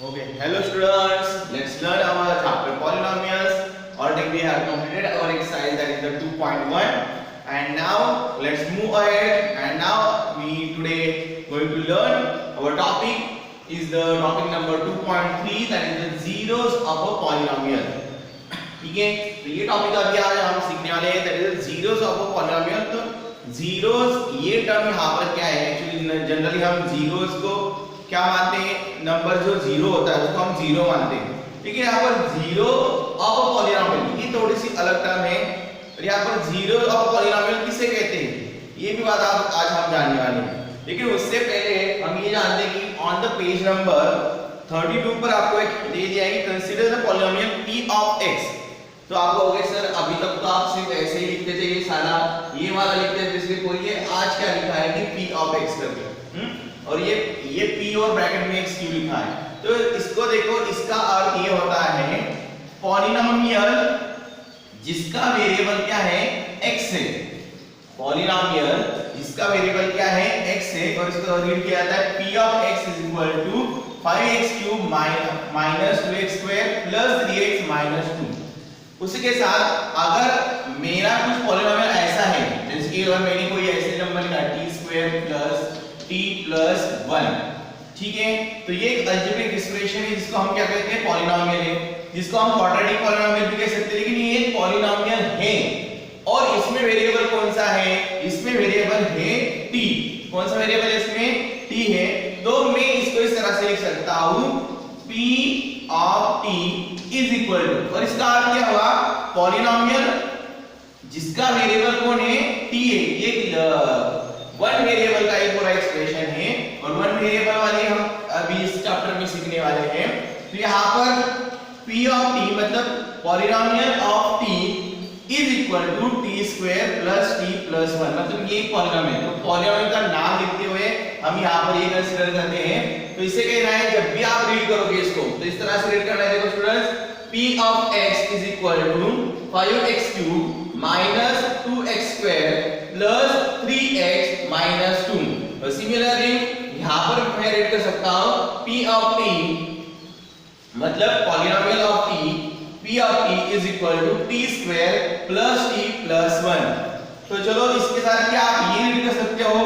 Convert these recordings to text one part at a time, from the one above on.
Okay, hello students. Let's learn our chapter polynomials. Already we have completed our exercise, that is the 2.1, and now let's move ahead. And now we today going to learn our topic is the topic number 2.3, that is the zeros of a polynomial. ठीक है, तो ये topic अभी आज हम सीखने वाले हैं, that is zeros of a polynomial. तो zeros ये टर्म यहाँ पर क्या है? एक्चुअली जनरली हम zeros को क्या मानते हैं? नंबर जो जीरो होता है उसको हम जीरो मानते हैं. ठीक है, यहाँ पर जीरो ऑफ अ पॉलीनोमियल ये थोड़ी सी अलग टर्म है. और यहाँ पर जीरो ऑफ पॉलीनोमियल किसे कहते हैं ये भी बात आज हम जानने वाले हैं. लेकिन उससे पहले हम ये जानते हैं कि ऑन द पेज नंबर 32 पर आपको एक दे दिया है कि consider the polynomial p of x. तो आप कहोगे सर अभी तक तो आप सिर्फ ऐसे ही लिखते थे, ये सारा ये वाला लिखते थे, इसलिए कोई ये आज क्या लिखा है कि p ऑफ x करके, और ये p और ब्रैकेट में x क्यों लिखा है? तो इसको देखो, इसका अर्थ ये होता है पॉलिनोमियल जिसका वेरिएबल क्या है x है. पॉलिनोमियल जिसका वेरिएबल क्या है x है, और इसको रीड किया जाता है p of x is equal to 5x³ minus 2x² plus 3x minus 2. उसके साथ अगर मेरा कुछ पॉलिनोमियल ऐसा है, जैसे कि अगर मैंने कोई ऐसे नंबर लिखा t² प्लस t प्लस 1, ठीक है, तो ये एक अलजेब्रिक एक्सप्रेशन है जिसको हम क्या कहते हैं? पॉलिनोमियल है, जिसको हम क्वाड्रेटिक पॉलिनोमियल भी कह सकते हैं. लेकिन ये एक पॉलिनोमियल है और इसमें वेरिएबल कौन सा है? इसमें वेरिएबल है t. कौन सा वेरिएबल है इसमें? t है. तो मैं इसको इस तरह से लिख सकता हूं p of t is equal to, और इसका अर्थ क्या हुआ? पॉलिनोमियल जिसका वेरिएबल कौन है? t है. ये वन वेरिएबल का एक पूरा एक्सप्रेशन है, और वन वेरिएबल वाले हम अभी इस चैप्टर में सीखने वाले हैं. तो यहाँ पर p ऑफ t मतलब polynomial of t is equal to t² plus t plus 1, मतलब ये पॉलिनोमियल. तो पॉलिनोमियल का नाम लिखते हुए हम यहाँ पर ये कंसीडर करते हैं. तो इसे कहना है, जब भी आप रीड करोगे इसको तो इस तरह से रीड करना है. देखो students, p of x is equal to 5x³ minus 2x² plus 3x minus 2. और सिमिलरली यहाँ पर मैं रीड कर सकता हूँ p ऑफ t मतलब polynomial of t, p of t is equal to t² plus t plus 1. तो चलो इसके साथ क्या आप ये रीड कर सकते हो?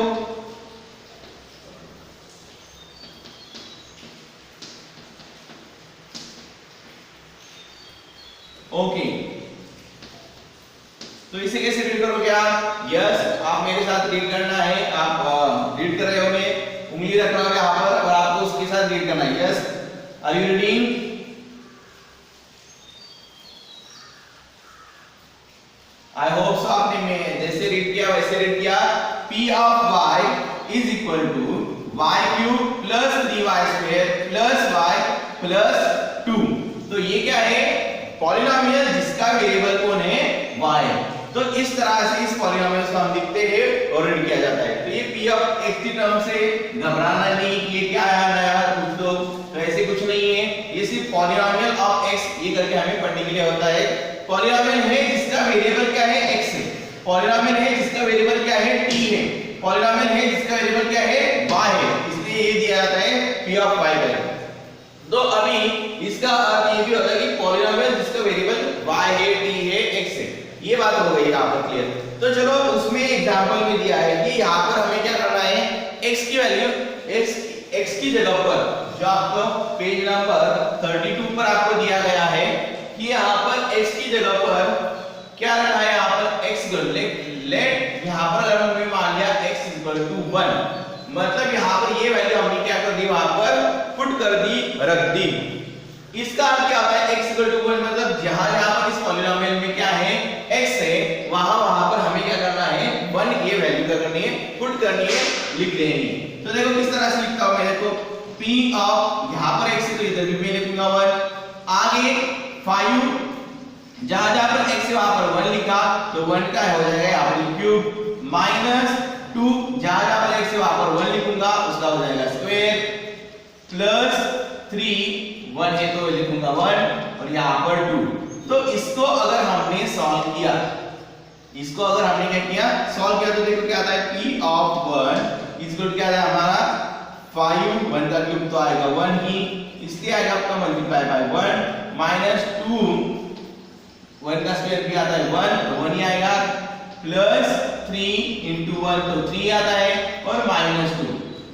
ओके, तो इसे कैसे रीड करोगे आप? यस, आप मेरे साथ रीड करना है. आप रीड कर रहे हो, मैं उंगली रख रहा हूं यहाँ पर और आपको उसके साथ रीड करना है. Yes, are you reading? I hope so. आपने मैं जैसे रीड किया वैसे रीड किया. p of y is equal to y³ plus 3y² plus y plus 2. तो ये क्या है? पॉलिनोमियल जिसका वेरिएबल कौन है? y. तो इस तरह से इस पॉलिनोमियल को हम लिखते हैं और रीड किया जाता है. तो ये p ऑफ x की टर्म से घबराना नहीं कि ये क्या है नया कुछ, तो ऐसे कुछ नहीं है. ये सिर्फ पॉलिनोमियल ऑफ x ये करके हमें पढ़ने के लिए होता है. पॉलिनोमियल है जिसका वेरिएबल क्या है? x है. पॉलिनोमियल है जिसका वेरिएबल क्या है? t है. पॉलिनोमियल है जिसका वेरिएबल क्या है? y है. इसलिए ये दिया जाता है p ऑफ y का. तो अभी इसका अर्थ ये भी होता है कि पॉलिनोमियल जिसका वेरिएबल y है, t है, x है. ये बात हो गई यहाँ पर क्लियर. तो चलो उसमें एग्जांपल में दिया है कि यहाँ पर हमें क्या करना है? x की वैल्यू x की जगह पर जो आपको पेज नंबर 32 पर आपको दिया गया है कि यहाँ पर x की जगह पर क्या रखा है? यहाँ पर x लेट यहाँ पर अगर हमने मान लिया x = 1, मतलब यहाँ पर ये वैल्यू हमने क्या कर दी? वहां पर पुट कर दी, रख दी. इसका अर्थ क्या होता है? x = 1 मतलब जहां जहां पर इस पॉलिनोमियल में क्या है? x है, वहां पर हमें क्या करना है? 1 ये वैल्यू क्या करनी है? पुट करनी है, लिख देनी है. तो देखो किस तरह से लिखता हूं मैं. देखो p ऑफ यहां पर x है तो इधर भी मैं लिखूंगा 1. आगे 5 जहां जहां पर x है वहां पर 1 लिखा तो 1 का हो जाएगा यहां पर क्यूब, माइनस 2 जहां जहां पर x है वहां पर 1 लिखूंगा उसका हो जाएगा स्क्वायर, प्लस 3 1 है तो लिखूंगा 1 और यहां पर 2. तो इसको अगर हमने सॉल्व किया, इसको अगर हमने क्या किया? सॉल्व किया तो देखो क्या आता है? p of 1 is equal to क्या आता है हमारा? 5 1 का क्यूब तो आएगा 1 ही, इसलिए आएगा आपका मल्टीप्लाई बाय 1 माइनस 2 1 का स्क्वायर भी आता है 1 तो 1 ही आएगा प्लस 3 into 1 तो 3 आता है और माइनस 2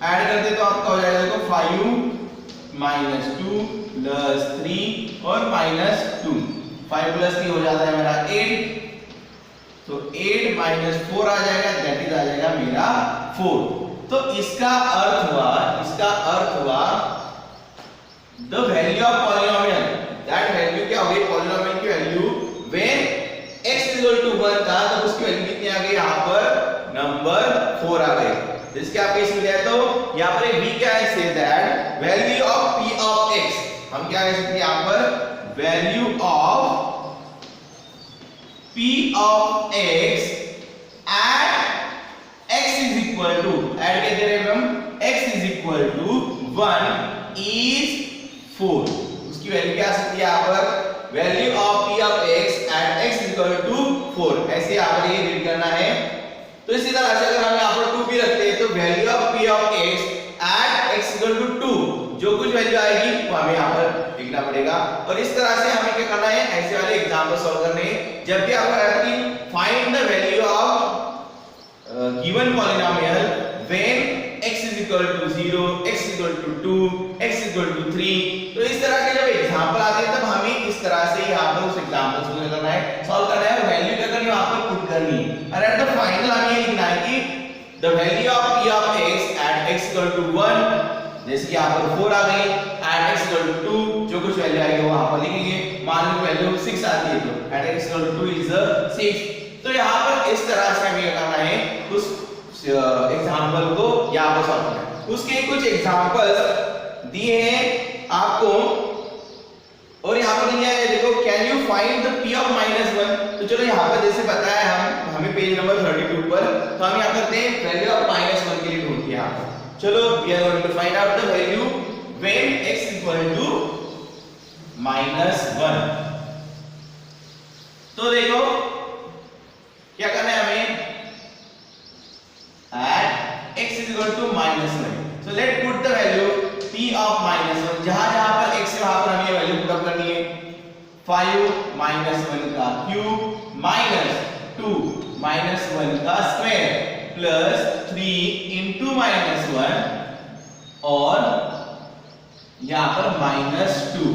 ऐड करते तो आपका हो जाएगा देखो 5 माइनस 2 प्लस 3 और माइनस 2 5 प्लस 3 हो जाता है मेरा 8 तो 8 माइनस 4 आ जाएगा दैट इज आ जाएगा मेरा 4 तो इसका अर्थ हुआ the value of polynomial that value क्या हो गई पॉलिनोमियल की value when x equal to 1 था तो उसकी वैल्यू कितनी आ गई यहां पर नंबर 4 आ गई जिसके आप केस में तो यहां पर एक v क्या है say that value of p of x हम क्या कह सकते हैं यहां पर value of p of x at x is equal to add क्या दे रहे हैं हम x is equal to 1 is 4 उसकी वैल्यू क्या आ सकती है यहां पर value of p of x at x is equal to 4 ऐसे यहां पर ये रीड करना है तो इसी तरह से अगर हम यहां पर 2 भी रखते हैं तो value of p of x at x is equal to 2 जो कुछ वैल्यू आएगी वो हमें यहां पर लिखना पड़ेगा और इस तरह से हमें क्या करना है ऐसे वाले एग्जांपल सॉल्व करने हैं जब भी आपको आया कि find the value of given polynomial when x is equal to 0 x is equal to 2 x is equal to 3 तो इस तरह के जब एग्जांपल आते हैं तब हमें इस तरह से यहां पर उस एग्जांपल्स को करना है सॉल्व करना है वैल्यू क्या करनी है वहां पर पुट करनी है और एट द फाइनल हमें ये लिखना है कि the value of p of x at x equal to 1 जैसे कि यहां पर 4 आ गई at x equal to 2 जो कुछ वैल्यू आएगी वो वहां पर लिखेंगे मान लो वैल्यू 6 आती है तो at x equal to 2 is 6 तो यहां पर इस तरह से हमें क्या करना है उस एग्जांपल को यहां पर सॉल्व करना है उसके कुछ एग्जांपल्स दिए हैं आपको और यहां पर दिया है देखो can you find the p of -1 तो चलो यहां पर जैसे बताया हमें पेज नंबर 32 पर तो हम यहां करते हैं वैल्यू ऑफ -1 के लिए ढूंढते हैं यहां पर चलो we are going to find out the value when x equal to -1 तो देखो क्या करना है हमें at x is equal to -1 so let put the value p of -1 जहां पर x है वहां पर हमें ये वैल्यू पुट अप करनी है 5 -1 का क्यूब माइनस 2 -1 का स्क्वायर प्लस 3 into -1 और यहां पर -2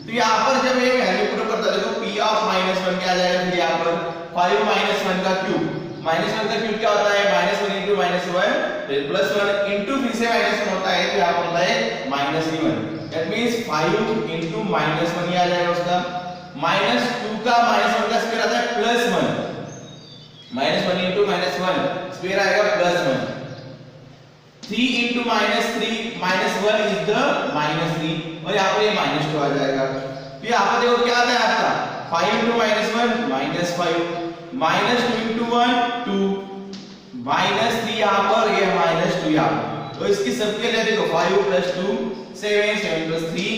तो यहां पर जब ये वैल्यू पुट अप करता है देखो p of -1 क्या आ जाएगा फिर यहां पर 5 -1 का क्यूब -1 का क्यूब क्या होता है -1 into -1 फिर +1 into फिर से -1 होता है तो यहां पर होता है -1 दैट मींस 5 into -1 ही आ जाएगा उसका -2 का -1 का स्क्वायर आता है +1 -1 into -1 स्क्वायर आएगा +1 3 into -3 -1 is the -3 और यहां पर ये -2 आ जाएगा तो यहां पर देखो क्या आता है आपका 5 into -1 -5 -2 into 1 2 -3 यहां पर ये -2 यहां तो इसकी सबके लिए देखो 5 + 2 7 7 + 3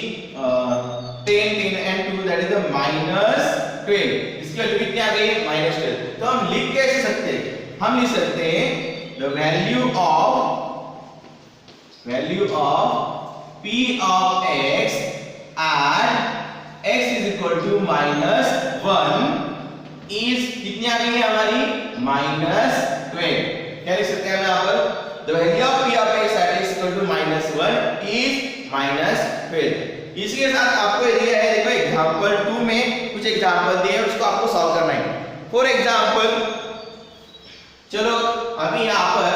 10 10 and 2 that is the -12 इसकी वैल्यू कितनी आ गई -12 तो हम लिख कैसे सकते हैं हम लिख सकते हैं the value of p of x at x is equal to -1 is कितनी आ गई है हमारी -12 क्या लिख सकते हैं हम यहां पर the value of p of x at x equal to -1 is -12 इसके साथ आपको ये दिया है देखो एग्जांपल 2 में कुछ एग्जांपल दिए हैं उसको आपको सॉल्व करना है फॉर एग्जांपल चलो अभी यहां पर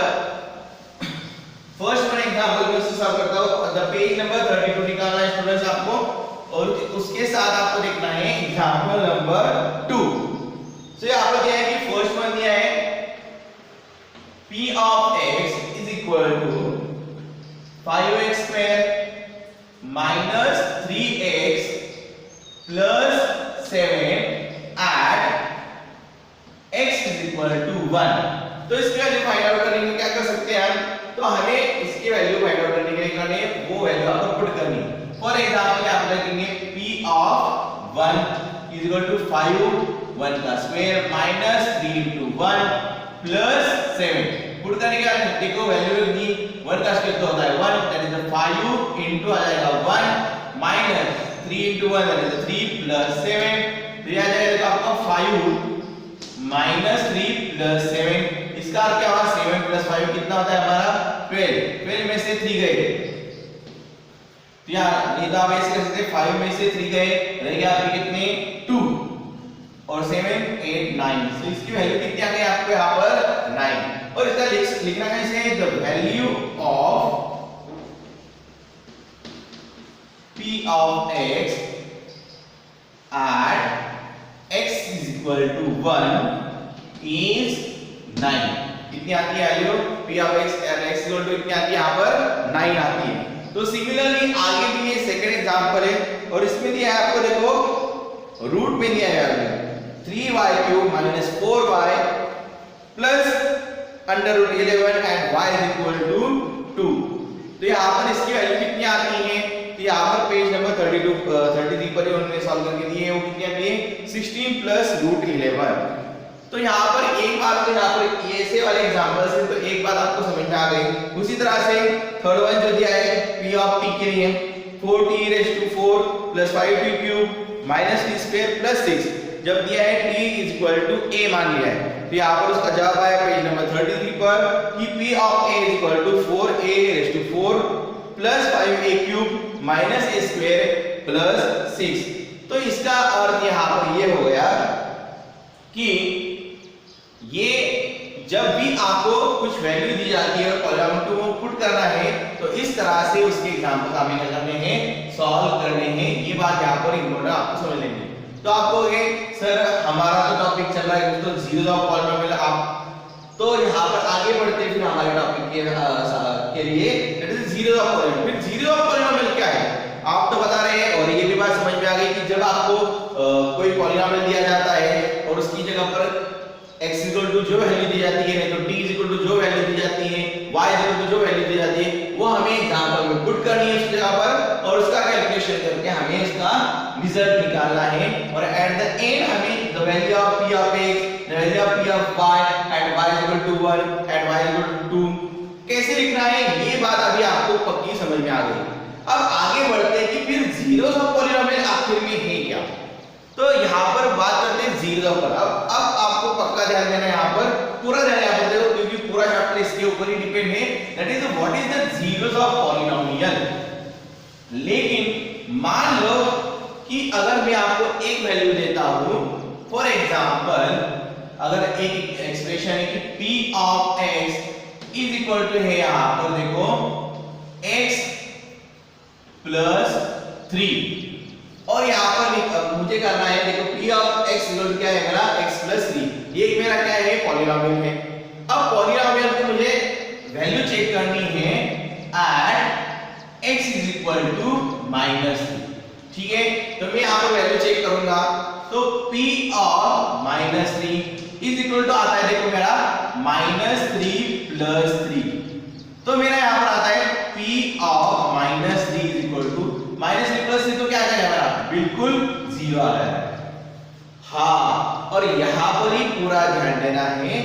फर्स्ट वन एग्जांपल में से सॉल्व करता हूं द पेज नंबर 32 निकालना है स्टूडेंट्स आपको और उसके साथ आपको देखना है एग्जांपल नंबर 2 सो यहां पर क्या है कि फर्स्ट वन दिया है p of x is equal to 5x square minus 3x plus 7 at x is equal to 1 तो इसकी वैल्यू फाइंड आउट करने के लिए क्या कर सकते हैं हम तो हमें इसकी वैल्यू फाइंड आउट करने के लिए करनी है वो वैल्यू आपको पुट करनी है फॉर एग्जांपल यहां पर लिखेंगे p of 1 is equal to 5 1 का square minus 3 into 1 plus 7 put करने के बाद देखो वैल्यू दी 1 का स्क्वायर तो होता है 1 दैट इज 5 into आ जाएगा 1 into 1 that is 3 plus 7, तो यह आ जाएगा आपका 5 minus 3 plus 7, इसका अर्थ क्या हुआ 7 plus 5 कितना होता है हमारा 12 में से 3 गए, तो यार ये तो आप ऐसे कर सकते हैं 5 में से 3 गए, रह गया आपके कितने 2 और 7 8 9, तो इसकी वैल्यू कितनी आ गई आपको यहाँ पर 9, और इसका लिखना कैसे है, the value of P of x at x is equal to 1 is 9, कितनी आती है value P of x at x equal to कितनी आती है यहाँ पर 9 आती है। तो सिमिलरली आगे भी ये सेकंड एग्जांपल है और इसमें दिया है आपको देखो रूट में दिया है 3y cube minus 4y plus under root 11 and y is equal to 2, तो यहाँ पर इसकी वैल्यू कितनी आती है, तो यहाँ पर पेज नंबर 33 पर उन्होंने सॉल्व करके दिए हैं, वो कितनी आती है 16 plus root 11। तो यहाँ पर एक बात, तो यहाँ पर ऐसे वाले एग्जांपल से तो एक बात आपको समझ में आ गई। उसी तरह से थर्ड वन जो दिया है p of t के लिए 4t raised to 4 plus 5t cube minus t square plus 6, जब दिया है t is equal to a मान लिया है, तो यहाँ पर उसका जवाब आया पेज नंबर 33 पर कि p of a is equal to 4a raised to 4 plus 5a cube minus a square plus 6। तो इसका अर्थ यहाँ पर ये हो गया कि ये जब भी आपको कुछ वैल्यू दी जाती है और पॉलीनॉमियल को पुट करना है तो इस तरह से उसके एग्जांपल हमें क्या करने हैं, सॉल्व करने हैं। ये बात यहाँ पर इम्पोर्टेंट आपको समझ लेंगे। तो आप कहोगे सर हमारा तो टॉपिक चल रहा है दोस्तों जीरोस ऑफ पॉलीनॉमियल, आप तो यहाँ पर आगे बढ़ते हैं फिर हमारे टॉपिक के लिए that is zeros of polynomial. फिर जीरोस ऑफ पॉलीनॉमियल क्या है आप तो बता रहे हैं, और ये भी बात समझ में आ गई कि जब आपको कोई पॉलीनॉमियल दिया जाता है और उसकी जगह पर x = जो वैल्यू दी जाती है, नहीं तो t = जो वैल्यू दी जाती है, y = जो वैल्यू दी जाती है, वो हमें एग्जांपल में पुट करनी है उस जगह पर और उसका कैलकुलेशन करके हमें इसका रिजल्ट निकालना है। और एट द एंड हमें the value of p of x, the value of p of y at y = 1 at y = 2 कैसे लिखना है, ये बात अभी आपको पक्की समझ में आ गई। अब आगे बढ़ते हैं कि फिर जीरोस ऑफ पॉलीनॉमियल आखिर में है क्या। तो यहाँ पर बात करते हैं जीरोस ऑफ। अब आपको पक्का ध्यान देना है, यहाँ पर पूरा ध्यान यहाँ पर देखो क्योंकि पूरा चैप्टर इसके ऊपर ही डिपेंड है, that is what is the zeros of polynomial. लेकिन मान लो कि अगर मैं आपको एक वैल्यू देता हूं, फॉर एग्जांपल अगर एक एक्सप्रेशन है कि p of x is equal to है यहाँ पर देखो x प्लस 3, और यहाँ पर मुझे करना है देखो p of x इक्वल क्या है मेरा x प्लस 3, ये मेरा क्या है पॉलीनॉमियल है। अब पॉलीनॉमियल को मुझे वैल्यू चेक करनी है at x is equal to -3, ठीक है। तो मैं यहाँ पर वैल्यू चेक करूंगा तो p of -3 is equal to आता है देखो मेरा -3 प्लस 3, तो मेरा यहाँ पर आता है p of -3 is equal to -3 plus 3, तो क्या आ जाएगा मेरा बिल्कुल 0 आ रहा है। हाँ, और यहाँ पर ही पूरा ध्यान देना है,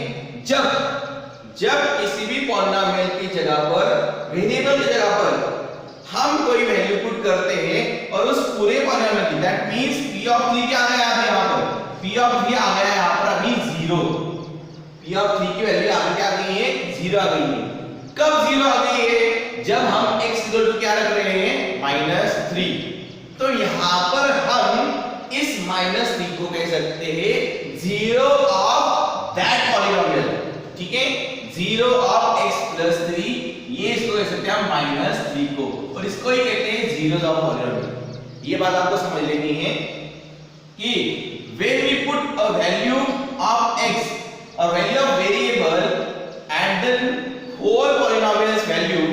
जब किसी भी पॉलीनॉमियल की जगह पर, वेरिएबल की जगह पर हम कोई वैल्यू पुट करते हैं और उस पूरे पॉलीनॉमियल की, दैट मींस p of 3 क्या आ गया अभी यहाँ पर, p of 3 आ गया यहाँ पर अभी 0, p of 3 की वैल्यू यहाँ पे क्या आ गई है 0 आ गई है। कब 0 आ गई है, जब हम x इक्वल टू क्या रख रहे हैं -3, तो यहाँ पर हम इस -3 को कह सकते हैं 0 ऑफ दैट पॉलीनॉमियल, ठीक है, 0 ऑफ x प्लस 3, ये इसको कह सकते हैं हम -3 को, और इसको ही कहते हैं जीरोस ऑफ पॉलीनॉमियल। ये बात आपको समझ लेनी है कि when we put a value of x or value of variable and then whole polynomial's value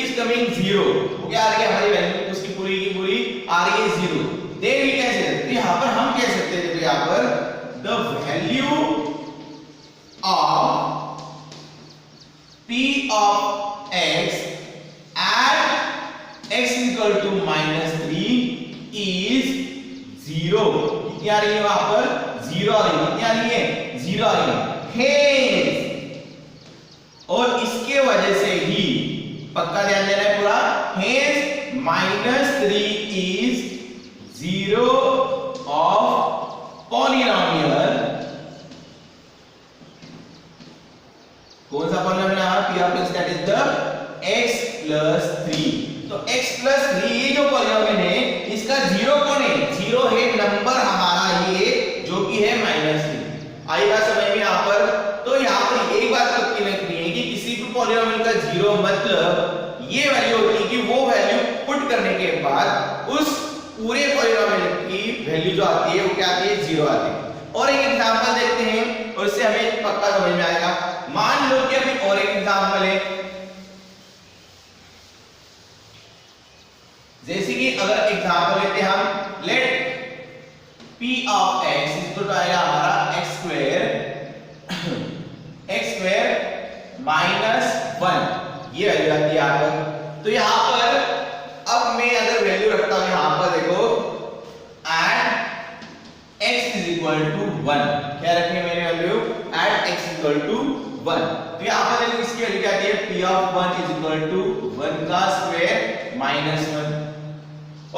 is coming 0, क्या आ रही है हमारी वैल्यू उसकी पूरी की पूरी आ रही है 0, then we can say, तो यहाँ पर हम कह सकते हैं, तो यहाँ पर the value of p of x at x is equal to -3 is 0, कितनी आ रही है वहां पर 0 आ रही है, कितनी आ रही है 0 आ रही है। और इसके वजह से ही पक्का ध्यान देना है पूरा, hence -3 is 0 पॉलिनोमियल, कौन सा पॉलिनोमियल है p of x that is the x plus 3। तो x plus 3 ये जो पॉलिनोमियल है इसका जीरो कौन है, जीरो है नंबर हमारा ये जो कि है -3। आई बात समझ में यहाँ पर। तो यहाँ पर एक बात पक्की लगती है कि किसी भी पॉलिनोमियल का जीरो मतलब ये वैल्यू होती है कि वो वैल्यू पुट करने के बाद उस पूरे पॉलिनोमियल की वैल्यू जो आती है वो क्या आती है, जीरो आती है। और एक एग्जांपल देखते हैं और इससे हमें पक्का समझ में आएगा। मान लो कि अभी और एक एग्जांपल है, जैसे कि अगर एग्जांपल लेते हैं हम, लेट p of x इसको तो आएगा हमारा x स्क्वायर -1 ये वैल्यू आती है यहाँ पर। तो यहाँ पर अब मैं अगर वैल्यू रखता हूं यहाँ पर देखो at x is equal to 1, क्या रखनी है मैंने value at x equal to 1। तो यहाँ पर देखो इसकी वैल्यू क्या आती है, p of 1 is equal to 1 का स्क्वायर -1।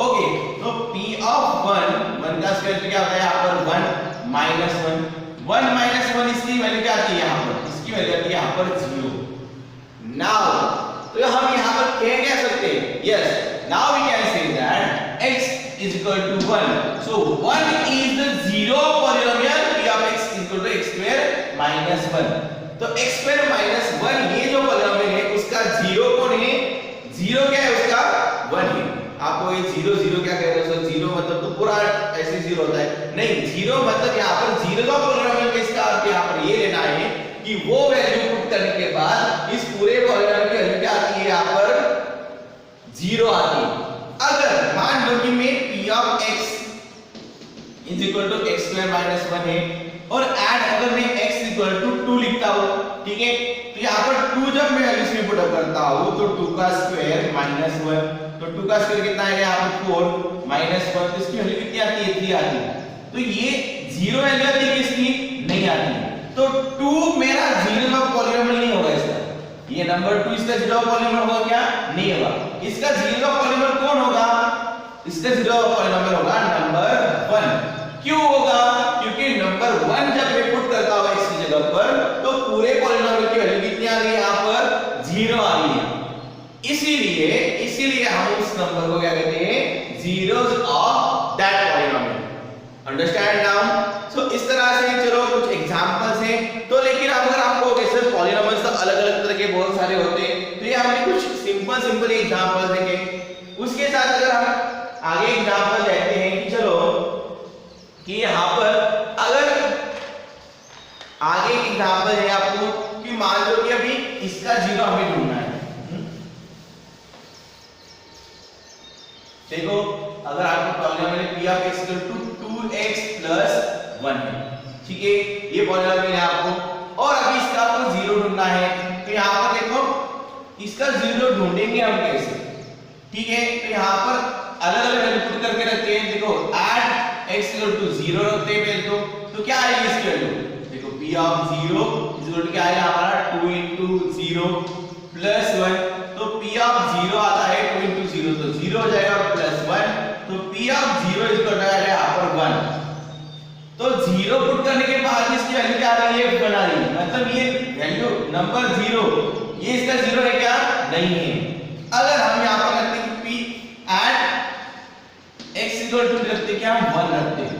ओके, तो p of 1 का स्क्वायर क्या होता है यहाँ पर 1 -1 इसकी वैल्यू क्या आती है यहाँ पर, इसकी वैल्यू आती है यहाँ पर 0। नाउ तो हम यहाँ पर कह सकते हैं, yes now we can say that x is equal to 1। So 1 is the zero polynomial p of x is equal to x square -1। तो x स्क्वायर -1 ये जो पॉलिनोमियल है उसका जीरो कौन है, जीरो क्या है उसका 1 है। आपको ये 0 0 क्या कह रहे हो, जीरो मतलब तो पूरा ऐसे जीरो होता है, नहीं जीरो मतलब यहाँ पर जीरो का पॉलिनोमियल का इसका अर्थ यहाँ पर ये लेना है कि वो वैल्यू पुट करने के बाद इस पूरे पॉलिनोमियल की वैल्यू क्या आती है यहाँ पर, जीरो आती है। अगर मान लो कि मैं p of x is equal to x square -1 है और ऐड अगर मैं x इक्वल टू 2 लिखता हूं, ठीक है, तो यहाँ पर 2 जब मैं वैल्यू इसमें पुट अप करता हूं तो 2 का स्क्वायर -1, तो 2 का स्क्वायर कितना है यहाँ पर 4 -1, तो इसकी वैल्यू कितनी आती है, 3 आती है। तो ये जीरो वैल्यू आती है, इसकी नहीं आती है। तो 2 मेरा जीरो का पॉलिनोमियल नहीं होगा इसका, ये नंबर 2 इसका जीरो का पॉलिनोमियल होगा क्या, नहीं होगा। इसका जीरो का पॉलिनोमियल कौन होगा, इसका जीरो का पॉलिनोमियल होगा नंबर 1। क्यों होगा, क्योंकि नंबर 1 जब मैं पुट करता हूं x की जगह पर तो पूरे पॉलिनोमियल की वैल्यू कितनी आ रही है यहाँ पर, 0 आ रही है। इसीलिए हम उस नंबर को क्या कहते हैं, zeros of that polynomial। Understand now. So इस तरह से चलो कुछ एग्जांपल्स हैं। तो लेकिन अगर आपको कैसे पॉलिनोमियल्स तो अलग-अलग तरह के बहुत सारे होते हैं, तो ये हमने कुछ सिंपल एग्जांपल्स देखे। उसके साथ अगर हम आगे एग्जांपल लेते हैं कि चलो कि यहाँ पर अगर आगे एग्जांपल है आपको कि मान लो कि अभी इसका जीरो हमें ढूंढना है। देखो अगर आपको polynomial p of x equal to 2x plus 1 है, ठीक है, ये पॉलिनोमियल है आपको, और अभी इसका आपको जीरो ढूंढना है। तो यहाँ पर देखो इसका जीरो ढूंढेंगे हम कैसे, ठीक है, तो यहाँ पर अलग-अलग वैल्यू पुट करके रखते हैं। देखो ऐड x इक्वल टू 0 रखते हैं पहले तो क्या आएगी इसकी वैल्यू, देखो p of 0 इक्वल टू क्या आएगा हमारा 2 into 0 plus 1। तो p of 0 आता है 2 into 0 तो 0 हो जाएगा और प्लस 1, तो p of 0 इक्वल टू आएगा यहाँ पर 1। तो 0 पुट करने के बाद इसकी वैल्यू क्या आ रही है, बना रही है, मतलब ये वैल्यू नंबर 0 ये इसका 0 है क्या, नहीं है। अगर हम यहाँ पर करते हैं p at x equal to रखते क्या, 1 रखते हैं,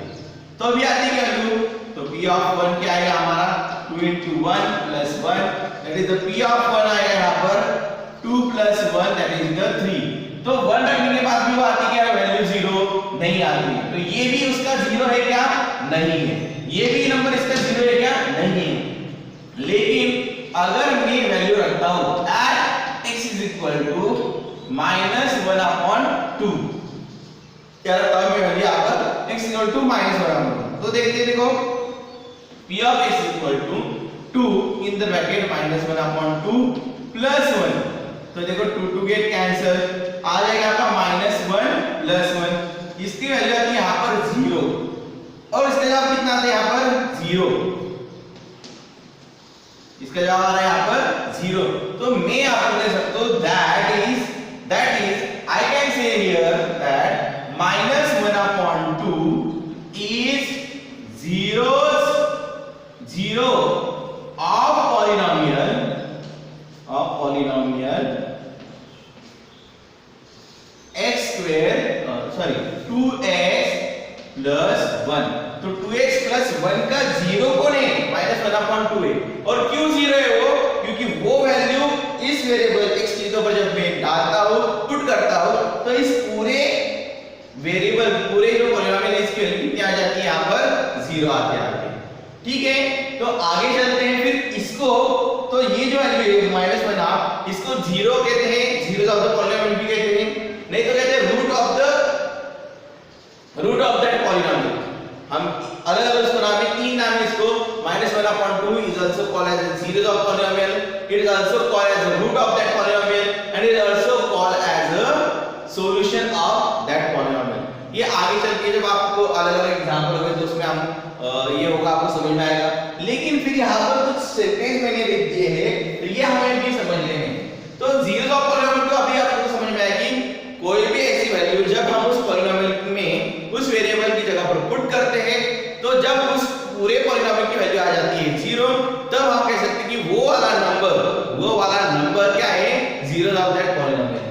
तो अभी आती है वैल्यू, तो p of 1 क्या आएगा हमारा 2 into 1 plus 1, that is the p of 1 आएगा यहाँ पर 2 plus 1 दैट इज द 3। तो 1 रखने के बाद भी वो आती क्या, वैल्यू 0 नहीं आती। तो ये भी उसका 0 है क्या, नहीं है। ये भी नंबर इसका 0 है क्या, नहीं है। लेकिन अगर मैं वैल्यू रखता हूं at x is equal to -1/2, क्या रखता हूं मैं वैल्यू यहाँ पर x इक्वल टू -1/2, तो देखते देखो p of x equal to 2 in the bracket -1/2 plus 1, तो देखो 2 2 गेट कैंसिल, आ जाएगा आपका -1 प्लस 1, इसकी वैल्यू आती है यहाँ पर 0 और इसका जवाब कितना आता है यहाँ पर 0, इसका जवाब आ रहा है यहाँ पर 0। तो मैं आपको दे सकता हूँ that is I can say here that -1/2 is 0 zero of polynomial x square 2x plus 1। तो 2x प्लस 1 का जीरो कौन है? -1/2 है। और क्यों जीरो है वो? क्योंकि वो वैल्यू इस वेरिएबल x के ऊपर जब मैं डालता हूं, पुट करता हूं, तो इस पूरे वेरिएबल पूरे जो पॉलिनोमियल है इसकी वैल्यू कितनी आ जाती है? यहां पर जीरो आती है। ठीक है, तो आगे चलते हैं फिर इसको। तो ये जो वैल्यू है -1/2, इसको जीरो कहते हैं, जीरो ऑफ द पॉलिनोमियल भी कहते हैं, नहीं तो कहते हैं रूट ऑफ दैट पॉलिनोमियल। हम अलग अलग इसको नाम है, तीन नाम है इसको। -1/2 is also called as a series of polynomial, it is also called as the root of that polynomial, and it is also called as a solution of that polynomial। ये आगे चल के जब आपको अलग अलग एग्जांपल होंगे तो उसमें हम ये होगा, आपको समझ में आएगा। लेकिन फिर यहाँ पर कुछ सेंटेंस मैंने लिख दिए हैं, तो ये हमें भी समझने हैं। तो जीरोस ऑफ पॉलिनोमियल को अभी आपको समझ में आएगी। कोई भी ऐसी वैल्यू जब हम उस पॉलिनोमियल में उस वेरिएबल की जगह पर पुट करते हैं, तो जब उस पूरे पॉलिनोमियल की वैल्यू आ जाती है जीरो, तब हम कह सकते हैं कि वो वाला नंबर क्या है? Zeros of that polynomial.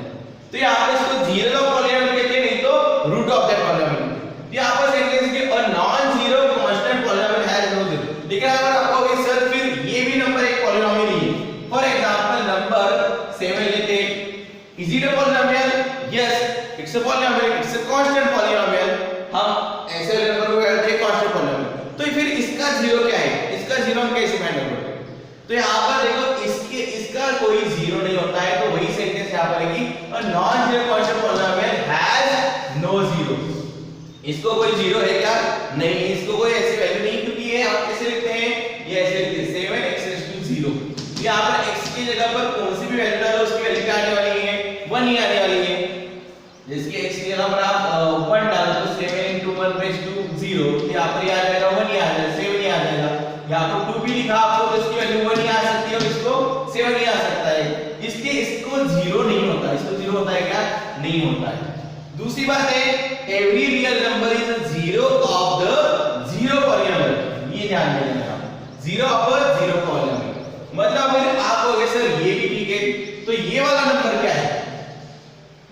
तो यहाँ पर इसको जीरोस ऑफ पॉलिनोमियल कहते हैं, नहीं तो रूट ऑफ दैट पॉलिनोमियल। यहाँ पर सेंटेंस के और non zero constant polynomial has no zero. लेकिन अगर आप कहोगे सर फिर ये भी नंबर एक पॉलिनोमियल ही है, फॉर एग्जांपल नंबर 7 लेते हैं, is it a polynomial? Yes, it's a polynomial, it's a constant polynomial. हम ऐसे नंबर को कहते हैं कांस्टेंट पॉलिनोमियल। तो फिर इसका जीरो क्या है? इसका जीरो हम कैसे फाइंड आउट करेंगे? तो यहाँ पर देखो इसका कोई जीरो नहीं होता है, तो वही सेंटेंस यहाँ पर है कि a non zero constant polynomial has no zero. इसको कोई जीरो है क्या? नहीं, इसको कोई ऐसी वैल्यू नहीं, क्योंकि ये आप कैसे लिखते हैं? ये ऐसे लिखते हैं 7x⁻0। यहाँ पर x की जगह पर कौन सी भी वैल्यू डालो उसकी वैल्यू क्या आने वाली है? 1 ही आने वाली है। जिसकी x की जगह पर आप 1 डालो तो 7 × 1/0, यहाँ पर आ जाएगा 1 ही आ जाएगा, 7 ही आ जाएगा। यहाँ पर 2 भी लिखा आपको तो इसकी वैल्यू 1 ही आ सकती है और इसको 7 ही आ सकता है। इसको जीरो नहीं होता। इसको जीरो होता है क्या? नहीं होता है। दूसरी बात है, every real number is a zero of the zero polynomial. ये ध्यान देना, जीरो ऑफ जीरो पॉलिनोमियल। मतलब फिर आप कहोगे सर ये भी ठीक है, तो ये वाला नंबर क्या है?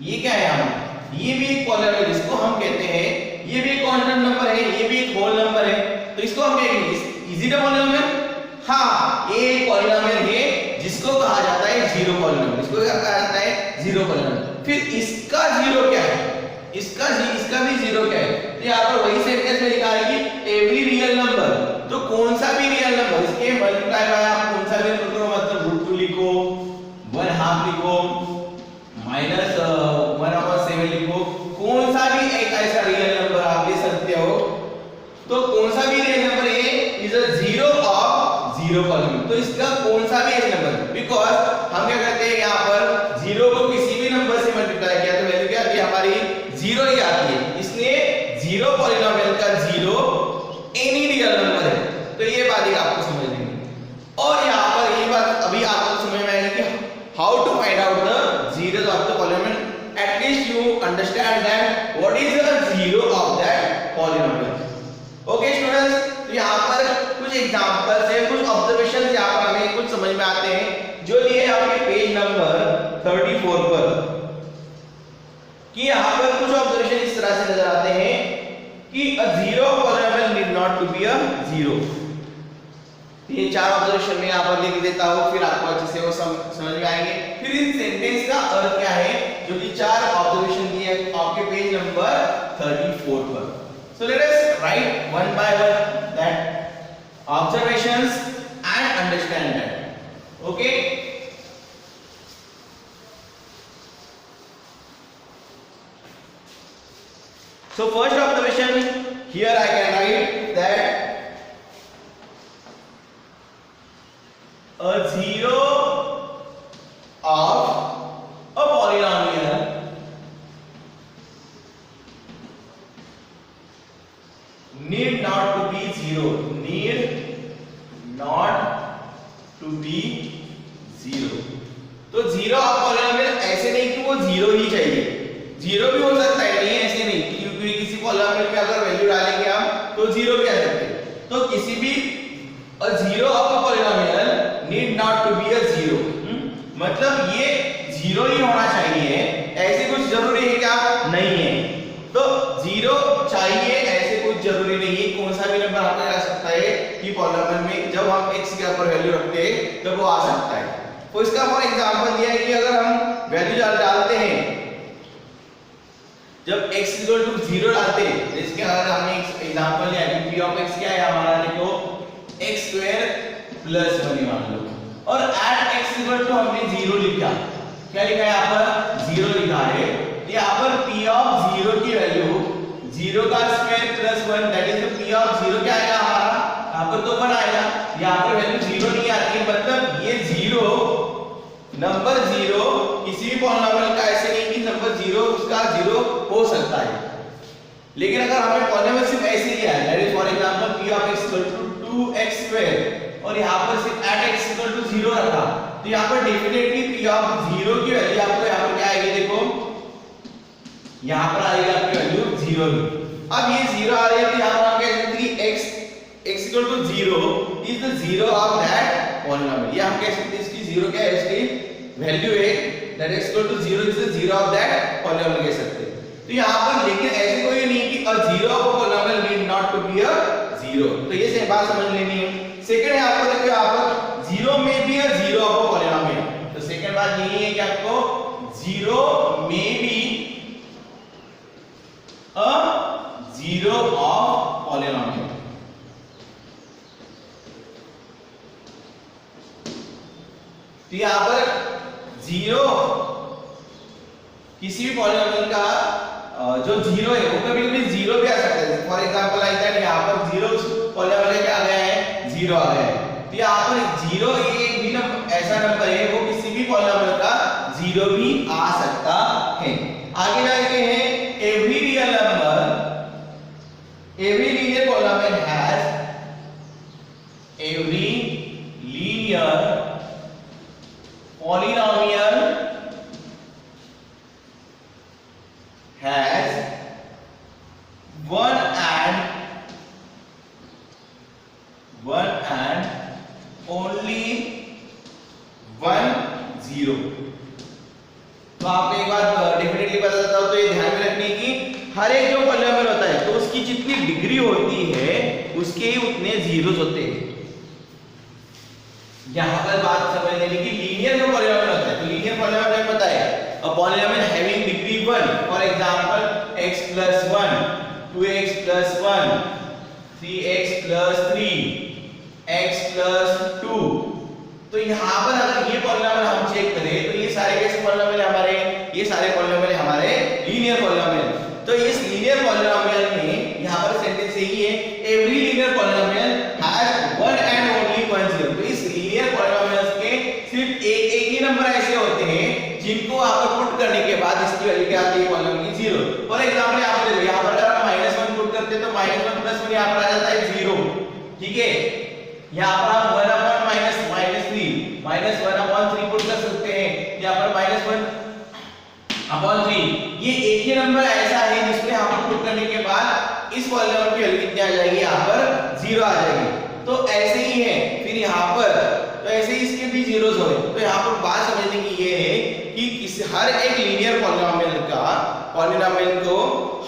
ये क्या है? हम ये भी एक पॉलिनोमियल, इसको हम कहते हैं, ये भी एक कांस्टेंट नंबर है, ये भी एक होल नंबर है, तो इसको हम कहेंगे इज इट अ पॉलिनोमियल? हाँ, ये एक पॉलिनोमियल है जिसको कहा जाता है जीरो पॉलिनोमियल। इसको क्या कहा जाता है? Zero polynomial. फिर इसका जीरो क्या है? इसका भी जीरो क्या है? तो यहाँ पर वही सेंटेंस में लिखा है कि एवरी रियल नंबर। तो कौन सा भी रियल नंबर, इसके मल्टीप्लाई बाय आप कौन सा भी नंबर करो, मतलब √2 लिखो, 1/2 लिखो, -1/7 लिखो, कौन सा भी एक ऐसा रियल नंबर आप ले सकते हो। तो कौन सा भी रियल नंबर है is a zero of zero polynomial. तो इसका कौन सा भी एक नंबर, बिकॉज़ हम क्या करते हैं, यहाँ पर जीरो को किसी भी नंबर से मल्टीप्लाई किया तो वैल्यू क्या आती है? हमारी जीरो ही आती है। इसलिए जीरो पॉलिनोमियल का जीरो एनी रियल नंबर है। तो ये बात ही आपको समझ लेंगे। और यहाँ पर ये बात अभी आपको समझ में आएगी कि how to find out the zeros of the polynomial. At least you understand that what is the zero of that polynomial. Okay students, तो यहाँ पर कुछ एग्जांपल्स है, कुछ ऑब्जर्वेशंस यहाँ पर हमें कुछ समझ में आते हैं जो दिए आपके पेज नंबर 34 पर। कि यहाँ पर कुछ ऑब्जर्वेशन इस तरह से नजर आते हैं कि a zero polynomial need not to be a zero. ये चार ऑब्जर्वेशन में यहाँ पर लिख देता हूँ, फिर आपको अच्छे से वो समझ में आएंगे। फिर इस सेंटेंस का अर्थ क्या है, जो कि चार ऑब्जर्वेशन दिए आपके पेज नंबर 34 पर। So let us write one by one that observations and understand that. Okay. So first observation, here I can write that a zero of a polynomial need not to be zero. Need not to be zero. तो zero of polynomial ऐसे नहीं कि वो zero ही चाहिए, zero भी हो सकता है, नहीं ऐसे नहीं, क्योंकि किसी पॉलिनोमियल में अगर वैल्यू डालेंगे हम तो जीरो भी आ सकते हैं। तो किसी भी a zero of a polynomial need not to be a zero। मतलब ये जीरो ही होना चाहिए, ऐसे कुछ जरूरी है क्या? नहीं है। तो जीरो चाहिए ऐसे कुछ जरूरी नहीं है, कौन सा भी नंबर आपको आ सकता है कि पॉलिनोमियल में जब हम x के ऊपर वैल्यू रखते हैं तब वो आ सकता है। तो इसका फॉर एग्जांपल दिया है कि अगर हम वैल्यू डालते हैं, जब x 0 डालते हैं, जैसे अगर हमने एग्जांपल लिया कि p ऑफ x क्या है हमारा, देखो x² प्लस 1 मान लो, और एट x हमने 0 लिखा, क्या लिखा है यहाँ पर? 0 लिखा है। यहाँ पर p ऑफ 0 की वैल्यू 0 का square plus 1 that is p of 0 क्या आएगा हमारा? यहाँ पर तो 1 आएगा, यहाँ पर वैल्यू 0 नहीं आती है, मतलब ये 0 नंबर 0 किसी भी पॉलिनोमियल का ऐसे नहीं कि नंबर 0 उसका 0 हो सकता है। लेकिन अगर हमें पॉलिनोमियल सिर्फ ऐसे लिया है, that is for example p of x 2x² और यहाँ पर सिर्फ एट x 0 रखा, तो यहाँ पर डेफिनेटली p ऑफ 0 की वैल्यू आपको यहाँ पर क्या आएगी? देखो यहाँ पर आएगी आपकी वैल्यू 0 ही। अब ये 0 आ रही है तो यहाँ पर हम कह सकते हैं कि x 0 is the 0 of that polynomial. ये हम कह सकते हैं इसकी 0 क्या है, इसकी वैल्यू है that x 0 is the 0 of that polynomial कह सकते हैं। तो यहाँ पर लेकिन ऐसे कोई नहीं कि a 0 of a polynomial need not to be a 0, तो ये से बात समझ लेनी है। सेकंड है आपको देखो यहाँ पर 0 में भी a 0 ऑफ a polynomial, तो सेकंड बात यही है कि आपको 0 में भी a 0 ऑफ polynomial। तो यहाँ पर 0 किसी भी पॉलिनोमियल का जो 0 है वो कभी कभी 0 भी आ सकता है। फॉर एग्जांपल लाइक दैट यहाँ पर 0 पॉलिनोमियल क्या आ गया है? 0 आ गया है। तो यहाँ पर 0 ये एक भी नंबर ऐसा नंबर है वो किसी भी पॉलिनोमियल का 0 भी आ सकता है। आगे जाते हैं every real number, every linear polynomial has, every linear polynomial has one and only one zero। तो आपको एक बात डेफिनेटली बता देता हूं, तो ये ध्यान में रखने की हर एक जो पॉलिनोमियल होता है तो उसकी जितनी डिग्री होती है उसके ही उतने जीरोस होते हैं। यहाँ पर बात समझ लेने की लीनियर जो पॉलिनोमियल होता है, तो लीनियर पॉलिनोमियल पता है a polynomial having degree 1, for example x plus 1, 2x plus 1, 3x plus 3, x plus 2। तो यहाँ पर अगर ये पॉलिनोमियल हम चेक करें तो ये सारे कैसे पॉलिनोमियल हमारे, ये सारे पॉलिनोमियल हमारे लीनियर पॉलिनोमियल। तो इस लीनियर पॉलिनोमियल में यहाँ पर सेंटेंस यही है every linear polynomial has one and only one zero. तो इस लीनियर पॉलिनोमियल्स के सिर्फ एक ही नंबर ऐसे होते हैं जिनको आप पुट करने के बाद इसकी वैल्यू क्या आती है? पॉलिनोमियल की 0। फॉर एग्जांपल यहाँ पर देखो, यहाँ पर अगर हम -1 पुट करते हैं तो -1 + 1 यहाँ पर आ जाता है 0, ठीक है। यहाँ पर हम 1 अपॉन -3 पुट कर सकते हैं, यहाँ पर -1/3। ये एक ही नंबर ऐसा है जिसमें हम पुट करने के बाद इस पॉलिनोमियल की वैल्यू कितनी आ जाएगी? यहाँ पर 0 आ जाएगी। तो ऐसे ही है फिर यहाँ पर, तो ऐसे ही इसके भी जीरोस हो गए। तो यहाँ पर बात समझने की ये है कि हर एक लीनियर पॉलिनोमियल को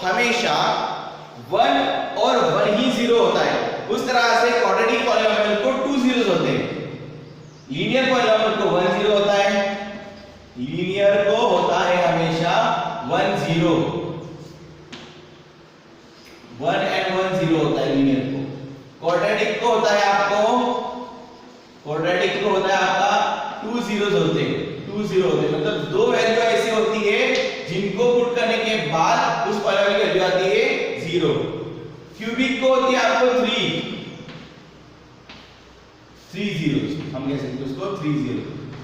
हमेशा 1 और 1 ही 0 होता है। उस तरह से क्वाड्रेटिक पॉलिनोमियल को 2 जीरोस होते हैं। लीनियर पॉलिनोमियल को 1 0 होता है, लीनियर को होता है हमेशा 1 0, 1 and 1 0 होता है लीनियर को। क्वाड्रेटिक को होता है आपका 2 जीरोस होते हैं, 2 0 होते हैं। मतलब दो वैल्यू ऐसी होती है जिनको पुट करने के बाद उस पॉलिनोमियल की वैल्यू आती है 0। क्यूबिक को होती है आपको 3 जीरोस, हम कह सकते हैं उसको 3 0।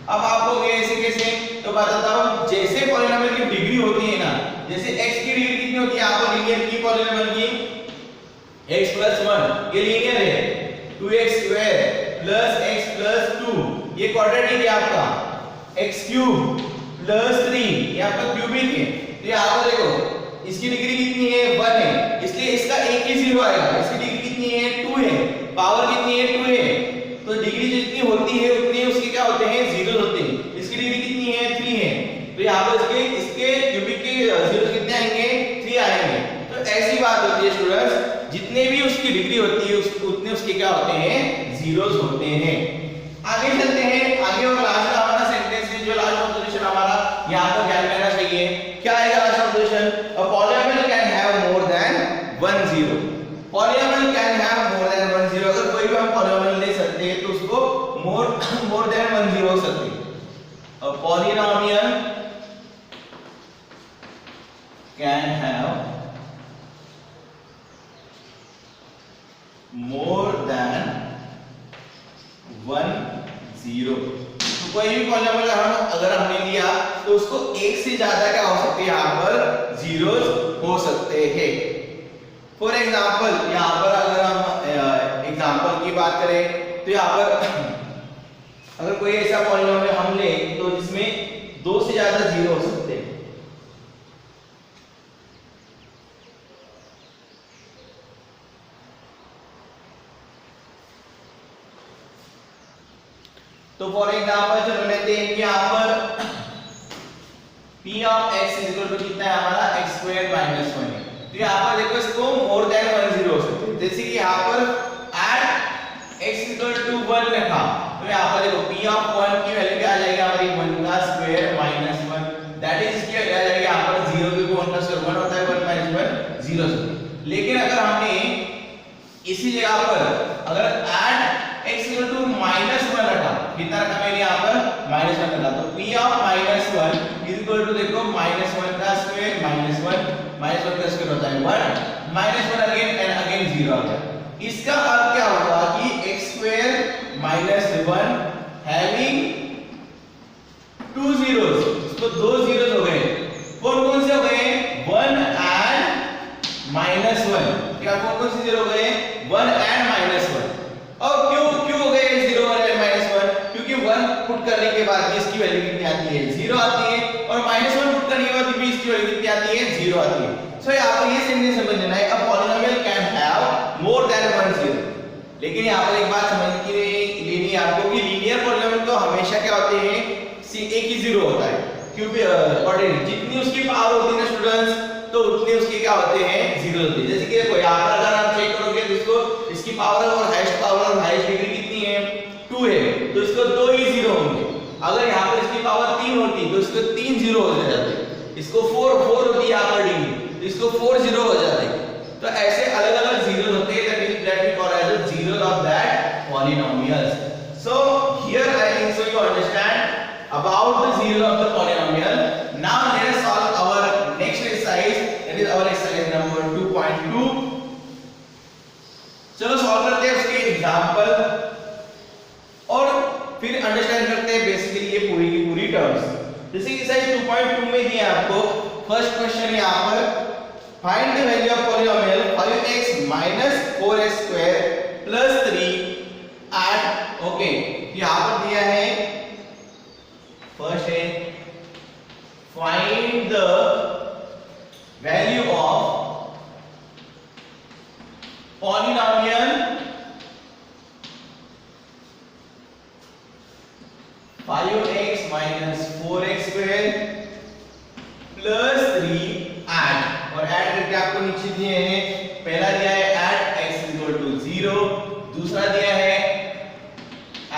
अब आपको ऐसे कैसे, तो बताता हूं। जैसे पॉलिनोमियल की डिग्री होती है ना, जैसे x की डिग्री कितनी होती है? आपको लीनियर की पॉलिनोमियल की x + 1 ये लीनियर है, 2x² + x + 2 ये क्वाड्रेटिक है आपका, x³ + 3 ये आपका क्यूबिक है। तो यहाँ पर देखो इसकी डिग्री कितनी है? 1 है, इसलिए इसका एक ही 0 आएगा। इसकी डिग्री कितनी है? 2 है, पावर कितनी है? 2 है। बात होती है स्टूडेंट्स, जितने भी उसकी डिग्री होती है उतने उसके क्या होते हैं, जीरोस होते हैं। आगे चलते हैं, आगे और लास्ट का हमारा सेंटेंस है, जो लास्ट ऑब्जर्वेशन हमारा यहाँ पर ध्यान देना चाहिए। क्या आएगा last observation? A polynomial can have more than 1 zero. Polynomial can have more than 1 zero. अगर कोई भी हम पॉलीनोमियल ले सकते हैं तो उसको मोर देन 1 जीरो हो सकते हैं। A polynomial can have more than 1 zero. तो कोई भी पॉलीनोमियल अगर हमने लिया तो उसको एक से ज्यादा क्या हो सकते हैं, यहाँ पर जीरोस हो सकते हैं। फॉर एग्जाम्पल यहाँ पर अगर हम एग्जाम्पल की बात करें तो यहाँ पर अगर कोई ऐसा पॉलीनोमियल हम ले तो जिसमें 2 से ज्यादा जीरो हो सकते हैं। तो फॉर एग्जांपल चलो लेते हैं कि यहाँ पर p of x equal to कितना है हमारा x स्क्वायर माइनस 1 है। तो यहाँ पर देखो इसको मोर देन 1 जीरो हो सकते हैं। जैसे कि यहाँ पर एट x इक्वल टू 1 लिखा तो यहाँ पर देखो p ऑफ 1 की वैल्यू क्या आ जाएगी हमारी 1 का स्क्वायर माइनस 1, दैट इज इसकी वैल्यू आ जाएगी यहाँ पर 0 क्योंकि 1 का स्क्वायर 1 होता है, 1 माइनस 1 0 से। लेकिन अगर हमने इसी जगह पर अगर at x equal to minus 1 रखा, कितना रखा मैंने यहाँ पर माइनस 1 रखा, तो p of minus 1 is equal to देखो माइनस 1 का स्क्वायर माइनस 1 का स्क्वायर होता है 1 माइनस 1 अगेन एंड अगेन 0 आ गया। इसका अर्थ क्या होगा कि x square minus 1 having 2 zeros, इसको 2 जीरोस हो गए। कौन कौन से हो गए? 1 एंड माइनस 1। क्या कौन कौन से जीरो हो गए? 1 एंड माइनस 1। और क्यों हो गए 0 और माइनस 1? क्योंकि 1 पुट करने के बाद भी इसकी वैल्यू कितनी आती है? 0 आती है, और माइनस 1 पुट करने के बाद भी इसकी वैल्यू कितनी आती है? 0 आती है। सो यहाँ पर ये सेंटेंस समझ लेना है, a polynomial can have more than 1 zero. लेकिन यहाँ पर एक बात समझ की लेनी है आपको कि लीनियर पॉलीनोमियल तो हमेशा क्या होते हैं, एक ही जीरो होता है, क्योंकि ऑर्डिनरी जितनी उसकी पावर होती है ना स्टूडेंट्स तो उतने उसके क्या होते हैं, जीरो होते हैं। जैसे कि देखो यहाँ पर अगर आप चेक करोगे तो इसको इसकी पावर और हाईएस्ट डिग्री कितनी है? 2 है, तो इसको 2 ही जीरो होंगे। अगर यहाँ पर इसकी पावर 3 होती तो इसको 3 जीरो हो जाते। इसको 4 होती है यहाँ पर डिग्री, तो इसको 4 जीरो हो जाते। तो ऐसे अलग-अलग जीरो होते हैं, that we call as the zeros of that polynomials. So here I think so you understand about the zeros of the polynomial. Now let us solve our next exercise, that is our exercise number 2.2. चलो solve करते हैं उसके example और फिर understand करते हैं basically ये पूरी की पूरी टर्म्स। जैसे कि एक्सरसाइज 2.2 में दिया आपको फर्स्ट क्वेश्चन यहाँ पर find the value of polynomial 5x minus 4x square plus 3 at okay यहाँ पर दिया है फर्स्ट है find the value of polynomial 5x minus 4x square plus 3 at, और ऐड करके आपको नीचे दिए हैं, पहला दिया है at x equal to 0, दूसरा दिया है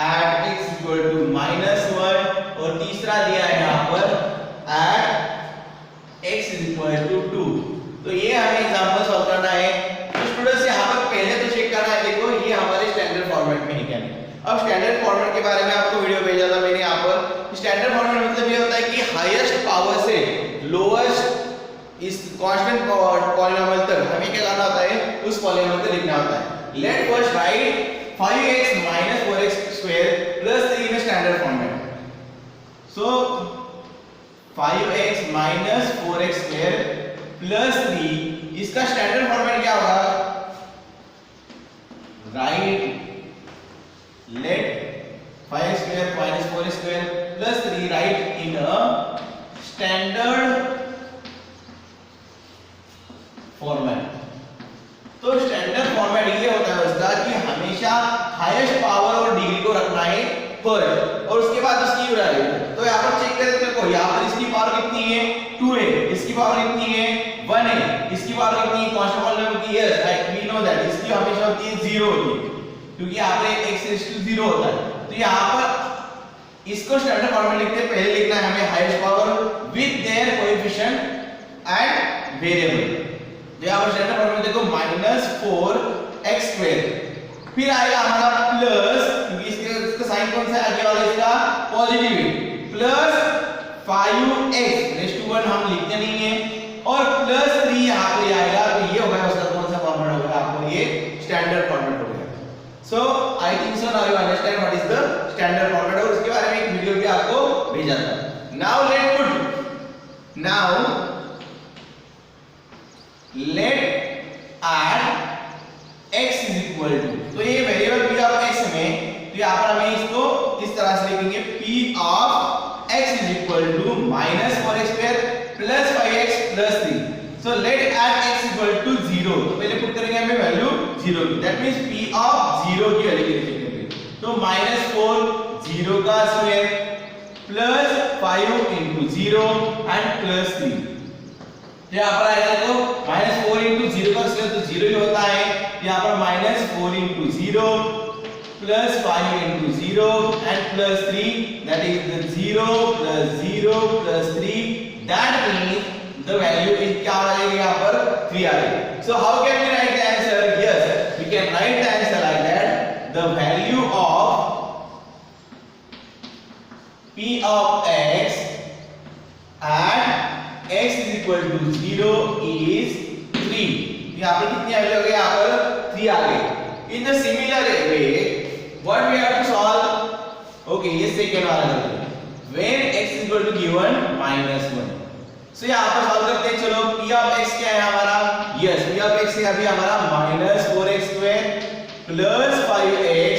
at x equal to -1 और तीसरा दिया है यहाँ पर at x equal to 2। तो ये हमें एग्जांपल सॉल्व करना है। तो स्टूडेंट्स यहाँ पर पहले तो चेक करना है, देखो ये हमारे स्टैंडर्ड फॉर्मेट में है क्या नहीं। अब स्टैंडर्ड फॉर्मेट के बारे में आपको वीडियो भेजा था मैंने यहाँ पर। स्टैंडर्ड फॉर्मेट मतलब ये होता है कि हाईएस्ट पावर से लोएस्ट इस कांस्टेंट पॉलीनोमियल तक हमें क्या करना होता है, उस पॉलीनोमियल को लिखना होता है। Let first right 5x minus 4x square plus 3 in standard format. So 5x minus 4x square plus 3 इसका स्टैंडर्ड फॉर्मेट क्या होगा? Right let 5 square minus 4 square plus 3 write in a standard format. तो standard format ये होता है उसका कि हमेशा हाईएस्ट पावर और डिग्री को रखना है फर्स्ट और उसके बाद उसकी वैल्यू। तो यहाँ पर चेक करें, देखो यहाँ पर इसकी पावर कितनी है 2 है, इसकी पावर कितनी है 1 है, इसकी पावर कितनी है कांस्टेंट पॉलीनोमियल की? यस वी नो दैट इसकी हमेशा होती है 0 होती है, क्योंकि यहाँ पे x रेज़ टू 0 होता है। तो यहाँ पर इसको स्टैंडर्ड फॉर्म में लिखते हैं, पहले लिखना है हमें highest power with their coefficient and variable. तो यहाँ पर स्टैंडर्ड फॉर्म में देखो -4x², फिर आएगा हमारा प्लस, क्योंकि इसका साइन कौन सा है आगे वाला इसका पॉजिटिव है, प्लस 5x रेज़ टू 1 हम लिखते नहीं है, और प्लस 3 यहाँ पे आएगा। तो ये होगा उसका कौन सा फॉर्मेट होगा आपको? ये स्टैंडर्ड फॉर्मेट होगा। So I think so now you understand what is the standard format, और उसके बारे में एक वीडियो भी आपको भेजा था। Now let add x is equal to, तो ये वेरिएबल p ऑफ x में, तो यहाँ पर हमें इसको इस तरह से लिखेंगे p of x is equal to -4x² plus 5x plus 3। So let add x equal to 0, तो पहले पुट करेंगे हमें वैल्यू 0 की, दैट मींस p ऑफ 0 की वैल्यू लिखेंगे। तो -4 0 का square plus 5 into 0 and plus 3। यहाँ पर आएगा तो -4 into 0 का स्क्वायर तो 0 ही होता है, यहाँ पर -4 into 0 plus 5 into 0 and plus 3, that is the 0 plus 0 plus 3, that means the value is क्या आ जाएगा यहाँ पर 3 आ जाएगा। So how can we write the answer? Yes, we can write the answer like that. The value of p of x at x is equal to 0 is 3। यहाँ पर कितनी value हो गई? यहाँ पर 3 आ गई। In the similar way, what we have to solve? Okay, ये second वाला करते हैं। When x is equal to given -1, so यहाँ पर सॉल्व करते हैं। चलो p of x क्या है हमारा? Yes, p of x है अभी हमारा -4x² plus 5x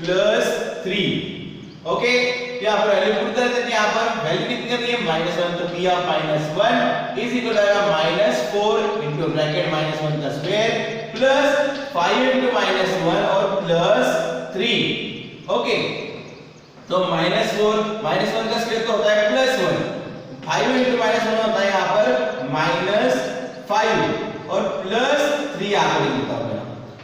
plus 3। Okay, यहाँ पर वैल्यू पुट कर देते हैं। यहाँ पर वैल्यू कितनी करनी है? -1, तो p of -1 is equal to -4 into bracket -1 का स्क्वायर प्लस 5 into -1 और प्लस 3। ओके, तो -4 -1 का स्क्वायर तो होता है +1, 5 into -1 होता है यहाँ पर -5 और प्लस 3 यहाँ पर लिखा होगा।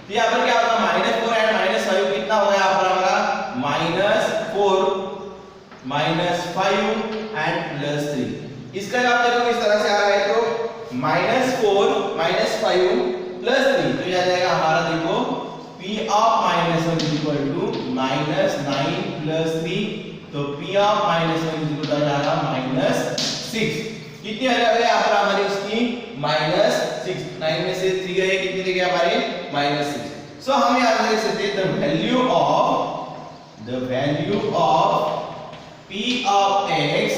तो यहाँ पर क्या होगा? -4 एंड -5 कितना होगा यहाँ पर हमारा? -4 -5 एंड प्लस 3। इसका जवाब देखो किस तरह से आ रहा है, तो -4 -5 प्लस 3, तो यह आ जाएगा हमारा देखो p of -1 is equal to -9 plus 3, तो p of -1 is equal to आ जाएगा -6। कितनी आ जाएगा यहाँ पर हमारी उसकी? -6। 9 में से 3 गए, कितने देंगे हमारे? -6। सो हम यहाँ लिख सकते हैं the value of p of x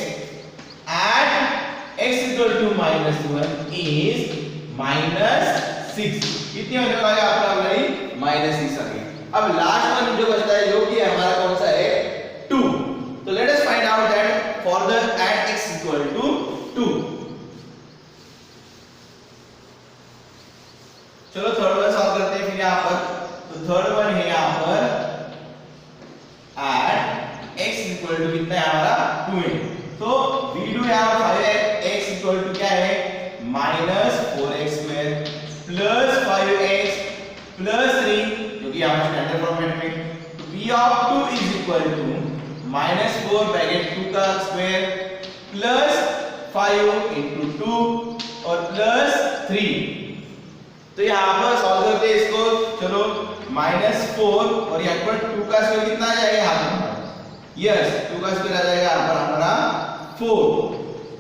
at x equal to -1 is -6। कितनी हो जाएगा यहाँ पर हमारी? -6 आ गई। अब लास्ट वन जो बचता है, जो कि हमारा कौन सा है? 2। तो let us find out that for the at x equal to 2। चलो थर्ड वन सॉल्व करते हैं फिर यहाँ पर। तो थर्ड वन है यहाँ पर at x equal to कितना है हमारा? 2 है। तो we do have 5x equal to क्या है? -4x² plus 5x plus 3, जो कि यहाँ स्टैंडर्ड फॉर्मेट में। तो p of 2 is equal to -4 bracket 2 का स्क्वायर प्लस 5 into 2 और प्लस 3। तो यहाँ पर सॉल्व करते हैं इसको। चलो -4 और यहाँ पर 2 का स्क्वायर कितना आ जाएगा यहाँ पर? यस, 2 का स्क्वायर आ जाएगा यहाँ पर हमारा 4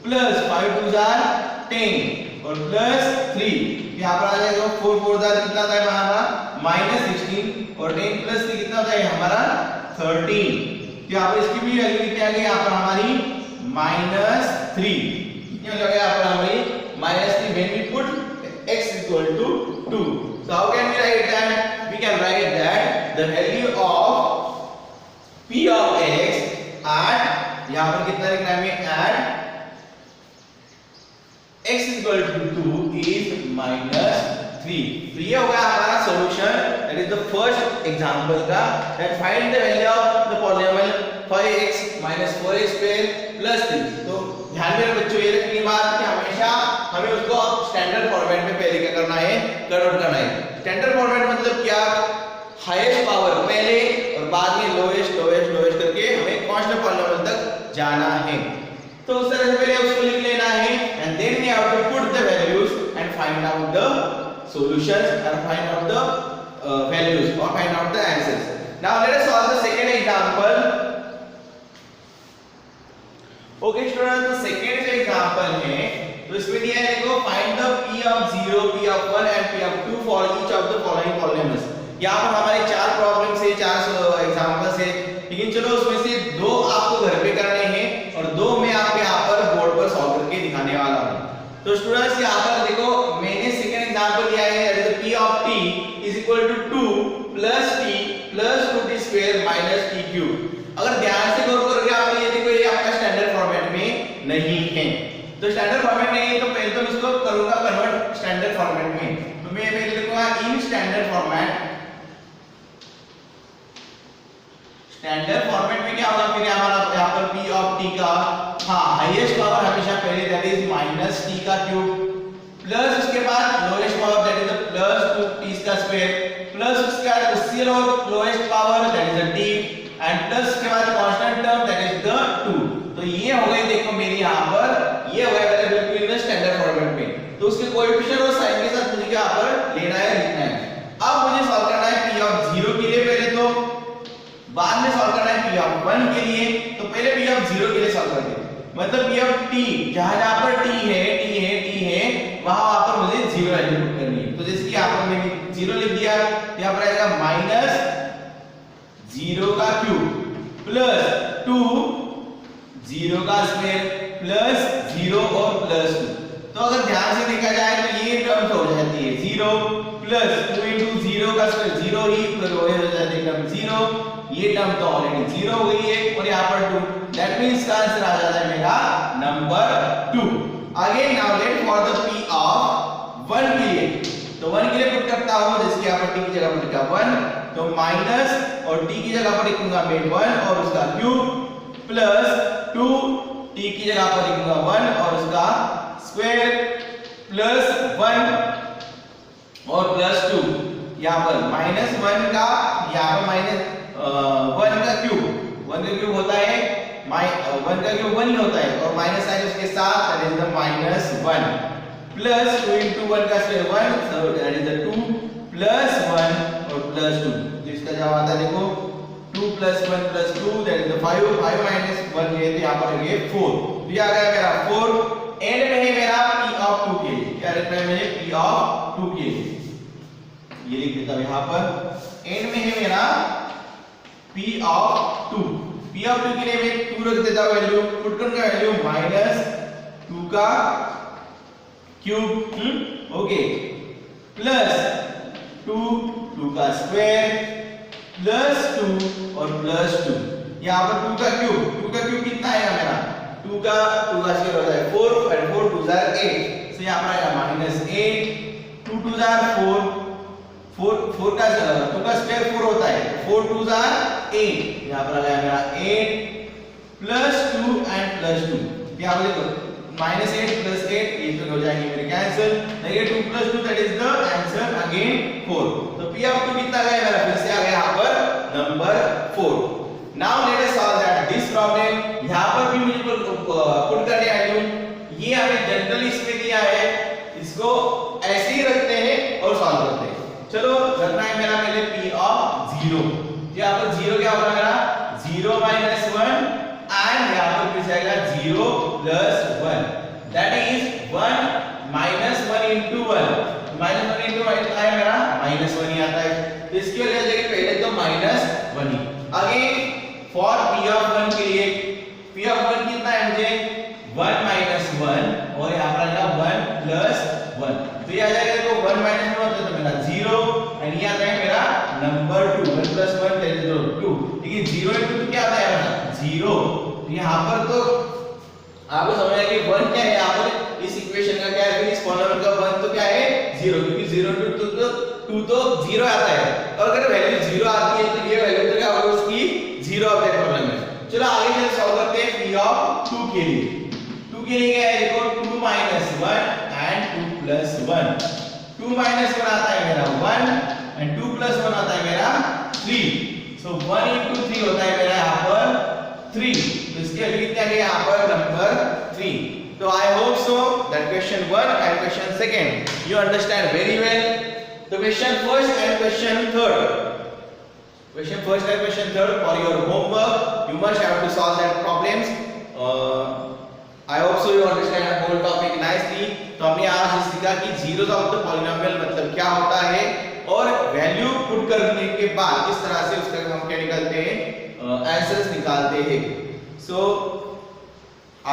प्लस 5 2 जार 10 और प्लस 3, यहाँ पर आ जाएगा 4 4 जार कितना आता है हमारा? -16 और 10 प्लस 3 कितना होता है हमारा? 13। तो यहाँ पर इसकी भी वैल्यू कितनी आ गई यहाँ पर हमारी? -3। कितनी हो जाएगा यहाँ पर हमारी? -3 when we put x equal to 2. So how can we write that? We can write that the value of p of x at, यहाँ पर कितना लिखना है हमें? at x equal to 2 is -3। तो ये होगा हमारा solution, that is the first example का, that find the value of the polynomial 5x -4x² + 3। तो ध्यान में बच्चों ये रखनी बात कि हमेशा हमें उसको स्टैंडर्ड फॉर्मेट में पहले क्या करना है, कन्वर्ट करना है। स्टैंडर्ड फॉर्मेट मतलब क्या, हाईएस्ट पावर पहले और बाद में लोएस्ट लोएस्ट लोएस्ट करके हमें कांस्टेंट पॉलिनोमियल तक जाना है। तो उस तरह से पहले उसको लिख लेना है and then we have to put the values and find out the solutions और फाइंड आउट द वैल्यूज और find out the answers. Now let us solve the second example. Okay student, तो सेकंड जो example है तो इसमें दिया है देखो find the p of 0, p of 1 and p of 2 for each of the following polynomials. यहां पर हमारे चार प्रॉब्लम्स है, चार एग्जांपल्स है, लेकिन चलो उसमें से दो आपको घर पे करने हैं और दो मैं आपको यहां पर बोर्ड पर सॉल्व करके दिखाने वाला हूं। तो स्टूडेंट्स यहां पर देखो मैंने सेकंड एग्जांपल लिया है, that is p of t is equal to 2 plus t plus 2t square minus t cube. अगर ध्यान से गौर करोगे आप ये देखो ये आपका स्टैंडर्ड फॉर्मेट में नहीं है। तो स्टैंडर्ड फॉर्मेट नहीं है तो पहले तो इसको करूंगा कन्वर्ट स्टैंडर्ड फॉर्मेट में। तो मैं पहले लिखूंगा in standard format. Standard format में क्या होगा फिर हमारा यहां पर p ऑफ t का हाईएस्ट पावर हमेशा पहले दैट इज माइनस t का क्यूब प्लस उसके बाद lowest power that is plus 2t का स्क्वायर प्लस उसके बाद उससे lowest power that is t and plus के बाद constant term that is the 2। तो ये हो गई देखो मेरी यहां पर ये हो गया मेरे बिल्कुल इन स्टैंडर्ड फॉर्मेट में। तो उसके कोएफिशिएंट और साइन के साथ मुझे यहां पर लेना है, लिखना है। अब मुझे सॉल्व करना है p ऑफ 0 के लिए पहले, तो बाद में सॉल्व करना है p ऑफ 1 के लिए। तो पहले p ऑफ 0 के लिए सॉल्व करते हैं, मतलब p ऑफ t जहां पर t है वहां पर मुझे 0 वैल्यू पुट करनी है। तो जैसे कि यहां पर मैंने 0 लिख दिया, यहां पर आएगा माइनस 0 का क्यूब प्लस 2 0 का स्क्वायर प्लस 0 और प्लस 2। तो अगर ध्यान से देखा जाए तो ये टर्म हो जाती है 0 प्लस 2 into 0 का स्क्वायर 0 ही फिर हो जाती है टर्म 0। ये टर्म तो ऑलरेडी 0 हो गई है और यहाँ पर 2, दैट मींस का आंसर आ जाता है मेरा number 2। Again now let for the p of 1 के लिए, तो 1 के लिए पुट करता हूं, जैसे यहां पर t की जगह पर लिखा 1 तो माइनस और t की जगह पर लिखूंगा मैं 1 और उसका क्यूब प्लस 2 t की जगह पर लिखूंगा 1 और उसका स्क्वायर प्लस 1 और प्लस 2। यहां पर माइनस 1 का यहां पर माइनस 1 का क्यूब होता है 1 का क्यूब 1 ही होता है और माइनस साइन उसके साथ that is the minus 1 plus 2 into 1 का square 1 so that is the 2 plus 1 और प्लस 2। तो इसका जवाब आता है देखो 2 plus 1 plus 2 that is the 5 minus 1 ये तो यहां पर ये 4। तो ये आ गया मेरा 4। एंड में है मेरा p ऑफ 2 के लिए, क्या लिखना है मुझे p ऑफ 2 के लिए, ये लिख देता हूं यहां पर। एंड में है मेरा p ऑफ 2, p ऑफ 2 के लिए मैं 2 रख देता हूं वैल्यू, पुट करके वैल्यू माइनस 2 का क्यूब ओके प्लस 2 का स्क्वायर प्लस 2 और प्लस 2। यहां पर 2 का क्यूब कितना आएगा मेरा 2 का स्क्वायर होता है 4 और 4 2 जार 8, सो यहां पर आएगा माइनस 8 2 2 जार 4 का 2 का स्क्वायर 4 होता है 4 2 जार 8, यहां पर आ गया मेरा 8 प्लस 2 एंड प्लस 2। यहां पर देखो माइनस 8 प्लस 8 ये तो हो जाएंगे मेरे cancel, negative 2 plus 2 that is the answer again 4। तो p ऑफ 2 कितना गया मेरा, फिर से आ गया यहां पर number 4। Now let us solve that this problem. यहां पर भी मुझे पुट करने वैल्यू, ये हमें जनरली इसमें दिया है, इसको ऐसे ही रखते हैं और सॉल्व करते हैं। चलो रखना है मेरा पहले p ऑफ 0, यहां पर 0 क्या होगा मेरा 0 minus 1 एंड यहां पर फिर जाएगा 0 plus 1 that is 1 minus 1 into 1 minus 1 into 1 आया मेरा minus 1 ही आता है, तो इसकी वजह से पहले तो minus 1 he. Again for p of 1 के लिए p of 1 कितना है मुझे 1 minus 1 और यहां पर आएगा 1 plus 1, तो ये आ जाएगा देखो 1 minus 1 होता है तो मेरा 0 एंड ये आता है मेरा नंबर 2 1 plus 1 दैट इज 2। देखिए 0 into 2 क्या आता है मेरा 0, यहां पर तो आपको समझ आया कि 1 क्या है यहां पर इस इक्वेशन का क्या है, फिर इस पॉलिनोमियल का 1 तो क्या है 0, क्योंकि 0 to 2 तो 0 आता है और अगर वैल्यू 0 आती है तो ये वैल्यू तो क्या होगा उसकी 0 ऑफ दैट पॉलिनोमियल। चलो आगे चल सॉल्व करते हैं p ऑफ 2 के लिए। 2 के लिए क्या है देखो 2 minus 1 and 2 plus 1. 2 minus 1 आता है मेरा 1 and 2 plus 1 आता है मेरा 3. So 1 into 3 होता है मेरा यहाँ पर 3. तो इसके लिए कितना गया यहाँ पर number 3. So I hope so that question 1 and question 2 you understand very well. The question first and question third. Question first and question third for your homework you must have to solve that problems. I hope so you understand the whole topic nicely. तो हमने आज सीखा कि zeros of the polynomial मतलब क्या होता है और वैल्यू पुट करने के बाद किस तरह से उसका हम क्या निकालते हैं आंसर्स निकालते हैं. सो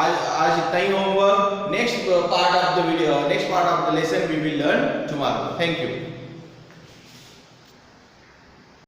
आज इतना ही homework. Next part of the video next part of the lesson we will learn tomorrow. Thank you.